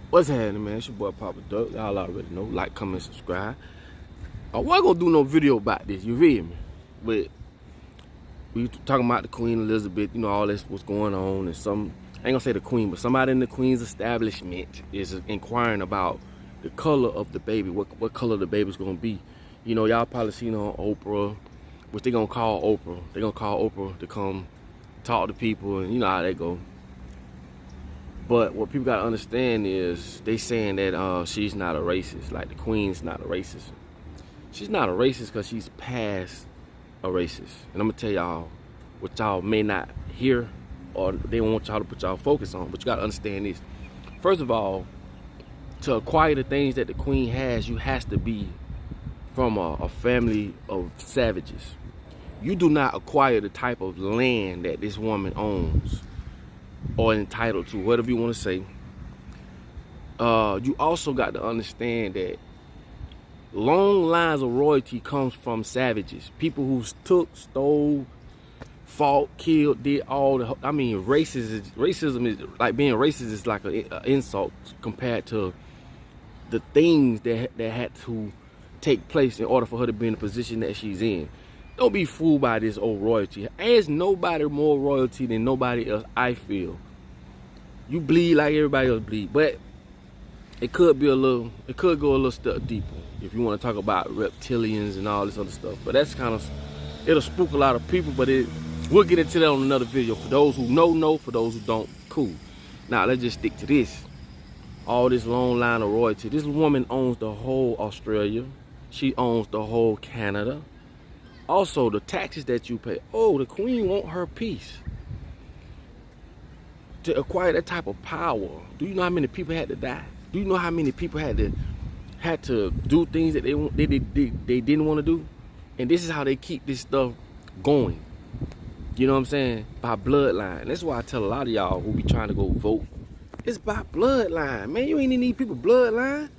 What's happening, man? It's your boy Papa Duck. Y'all already know. Like, comment, subscribe. I wasn't gonna do no video about this, you feel me? But we talking about the Queen Elizabeth, you know, all this what's going on, and some, I ain't gonna say the Queen, but somebody in the Queen's establishment is inquiring about the color of the baby, what color the baby's gonna be. You know, y'all probably seen on Oprah, which they gonna call Oprah. They gonna call Oprah to come talk to people, and you know how they go. But what people gotta understand is they saying that she's not a racist, like the Queen's not a racist. She's not a racist because she's past a racist. And I'm gonna tell y'all what y'all may not hear or they want y'all to put y'all focus on, but you gotta understand this. First of all, to acquire the things that the Queen has, you has to be from a family of savages. You do not acquire the type of land that this woman owns or entitled to, whatever you want to say. You also got to understand that long lines of royalty comes from savages, people who took, stole, fought, killed, did all the. I mean, racism is like being racist is like an insult compared to the things that had to take place in order for her to be in the position that she's in. Don't be fooled by this old royalty. There's nobody more royalty than nobody else, I feel. You bleed like everybody else bleed, but it could go a little step deeper if you want to talk about reptilians and all this other stuff. But that's kind of, it'll spook a lot of people, but we'll get into that on another video. For those who know, for those who don't, cool. Now, let's just stick to this. All this long line of royalty. This woman owns the whole Australia. She owns the whole Canada. Also, the taxes that you pay. Oh, the Queen want her piece. To acquire that type of power, do you know how many people had to die? Do you know how many people had to do things that they didn't want to do? And this is how they keep this stuff going. You know what I'm saying? By bloodline. That's why I tell a lot of y'all who be trying to go vote. It's by bloodline, man. You ain't in these people bloodline.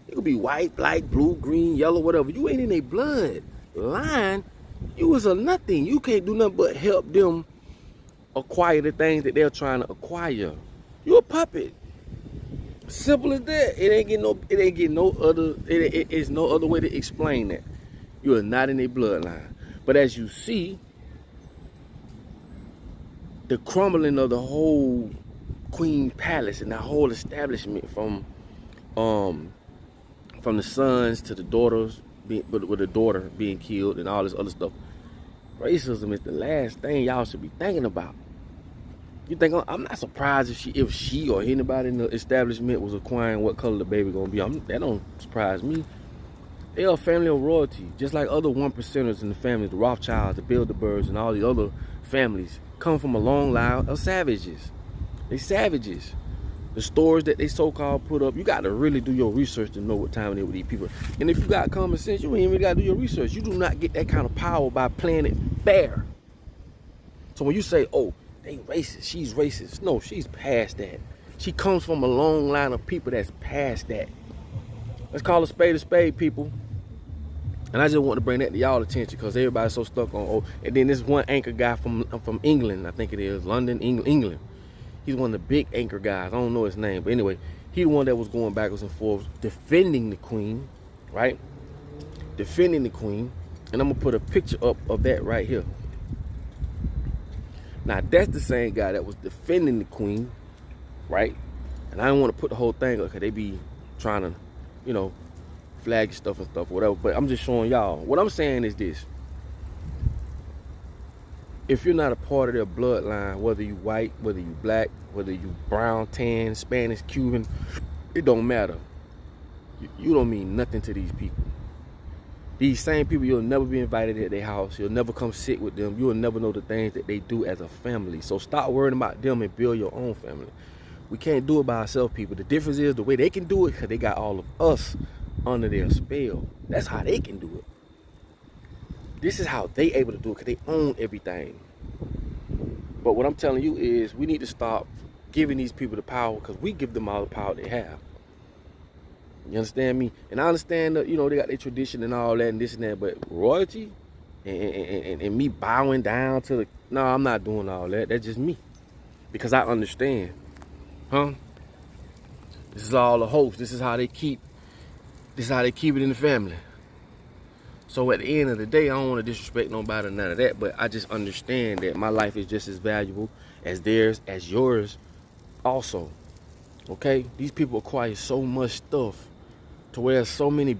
It could be white, black, blue, green, yellow, whatever. You ain't in their bloodline. You was a nothing. You can't do nothing but help them acquire the things that they're trying to acquire. You a puppet. Simple as that. It's no other way to explain that. You are not in a bloodline. But as you see, the crumbling of the whole Queen Palace and the whole establishment from the sons to the daughters, with the daughter being killed and all this other stuff. Racism is the last thing y'all should be thinking about. You think I'm not surprised if she or anybody in the establishment was acquiring what color the baby gonna be. That don't surprise me. They are a family of royalty, just like other 1%ers in the family, the Rothschilds, the Bilderbergs, and all the other families come from a long line of savages. They savages. The stores that they so-called put up, you got to really do your research to know what time it is with these people. And if you got common sense, you ain't really got to do your research. You do not get that kind of power by playing it fair. So when you say, oh, they racist, she's racist. No, she's past that. She comes from a long line of people that's past that. Let's call a spade, people. And I just want to bring that to y'all attention because everybody's so stuck on, oh, and then this one anchor guy from England, I think it is, London, England. He's one of the big anchor guys. I don't know his name, but anyway, he the one that was going backwards and forwards, defending the Queen, right? Defending the Queen. And I'm gonna put a picture up of that right here. Now that's the same guy that was defending the Queen, right? And I don't want to put the whole thing up because they be trying to, you know, flag stuff and stuff, whatever. But I'm just showing y'all. What I'm saying is this. If you're not a part of their bloodline, whether you white, whether you black, whether you brown, tan, Spanish, Cuban, it don't matter. You don't mean nothing to these people. These same people, you'll never be invited at their house. You'll never come sit with them. You'll never know the things that they do as a family. So stop worrying about them and build your own family. We can't do it by ourselves, people. The difference is the way they can do it because they got all of us under their spell. That's how they can do it. This is how they able to do it because they own everything. But what I'm telling you is we need to stop giving these people the power because we give them all the power they have. You understand me? And I understand that, you know, they got their tradition and all that and this and that, but royalty and me bowing down to the, no, I'm not doing all that. That's just me because I understand. Huh? This is all a hoax. This is how they keep it in the family. So at the end of the day, I don't want to disrespect nobody or none of that, but I just understand that my life is just as valuable as theirs, as yours also. Okay? These people acquire so much stuff to where there's so many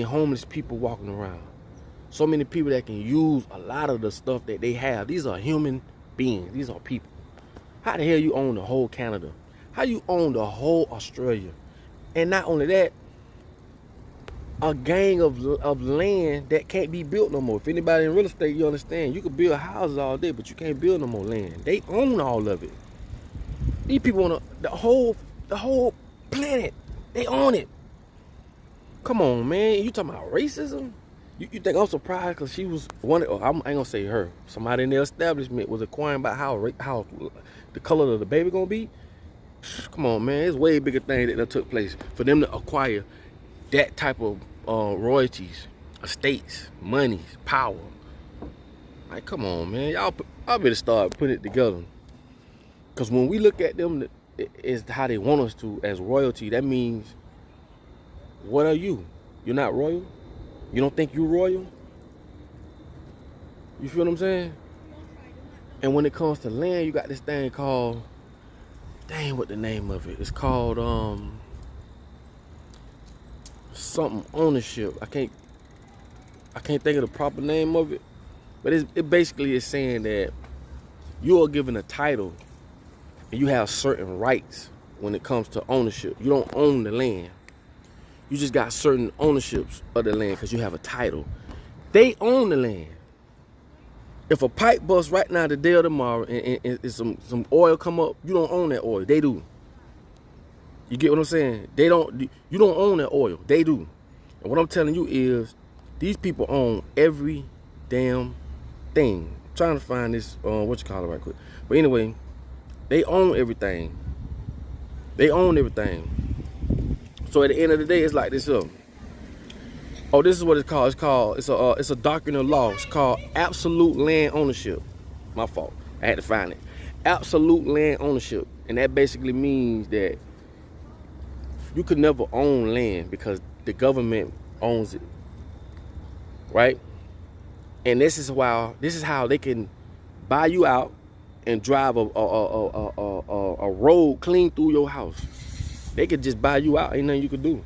homeless people walking around. So many people that can use a lot of the stuff that they have. These are human beings. These are people. How the hell you own the whole Canada? How you own the whole Australia? And not only that, a gang of land that can't be built no more. If anybody in real estate, you understand, you can build houses all day, but you can't build no more land. They own all of it. These people on the whole planet, they own it. Come on, man. You talking about racism? You think I'm surprised because she was one? I ain't gonna say her. Somebody in the establishment was inquiring about how the color of the baby gonna be. Come on, man. It's way bigger thing that took place for them to acquire that type of royalties, estates, monies, power. Like, come on, man. Y'all better start putting it together. Because when we look at them as how they want us to as royalty, that means, what are you? You're not royal? You don't think you're royal? You feel what I'm saying? And when it comes to land, you got this thing called, dang, what the name of it? It's called something ownership. I can't think of the proper name of it, but it basically is saying that you are given a title and you have certain rights when it comes to ownership. You don't own the land. You just got certain ownerships of the land because you have a title. They own the land. If a pipe busts right now today or tomorrow and some oil come up, you don't own that oil. They do. You get what I'm saying? You don't own that oil. They do. And what I'm telling you is these people own every damn thing. I'm trying to find this, what you call it right quick. But anyway, they own everything. They own everything. So at the end of the day, it's like this. Oh, this is what it's called. It's a doctrine of law. It's called absolute land ownership. My fault. I had to find it. Absolute land ownership. And that basically means that you could never own land because the government owns it. Right? And this is how they can buy you out and drive a road clean through your house. They could just buy you out. Ain't nothing you could do.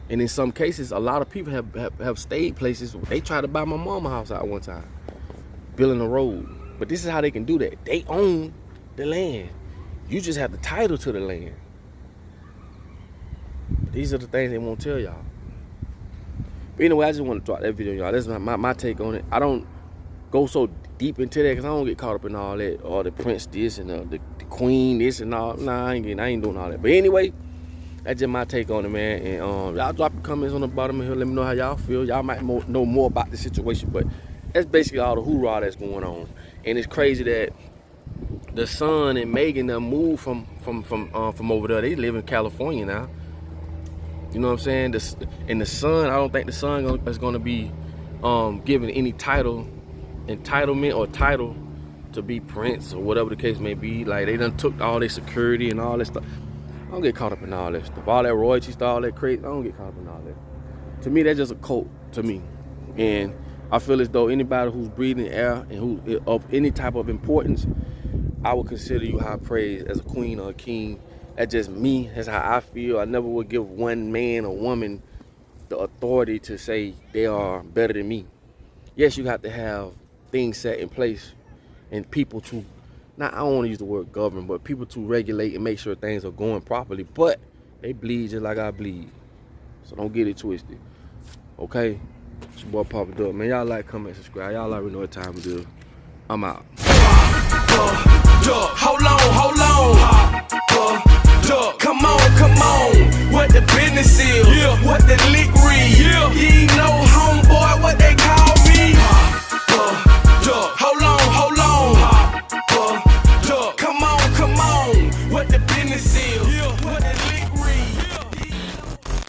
And in some cases, a lot of people have stayed places. They tried to buy my mama's house out one time, building a road. But this is how they can do that. They own the land. You just have the title to the land. These are the things they won't tell y'all. But anyway, I just want to drop that video, y'all. That's my take on it. I don't go so deep into that because I don't get caught up in all that, or the prince this and the queen this and all. Nah, I ain't doing all that. But anyway, that's just my take on it, man. And y'all drop your comments on the bottom of here. Let me know how y'all feel. Y'all might know more about the situation, but that's basically all the hoorah that's going on. And it's crazy that the son and Megan done moved from over there. They live in California now. You know what I'm saying? And the son, I don't think the son is going to be given any entitlement or title to be prince or whatever the case may be. Like, they done took all their security and all that stuff. I don't get caught up in all that stuff. All that royalty stuff, all that crazy. I don't get caught up in all that. To me, that's just a cult to me. And I feel as though anybody who's breathing air and who of any type of importance, I would consider you high praise as a queen or a king. That's just me. That's how I feel. I never would give one man or woman the authority to say they are better than me. Yes, you have to have things set in place and people to, I don't want to use the word govern, but people to regulate and make sure things are going properly. But they bleed just like I bleed. So don't get it twisted. Okay? It's your boy Papa Duck. Man, y'all like, comment, subscribe. Y'all already know what time it is. I'm out. Hold on. Come on. What the business is, what the lick read. You know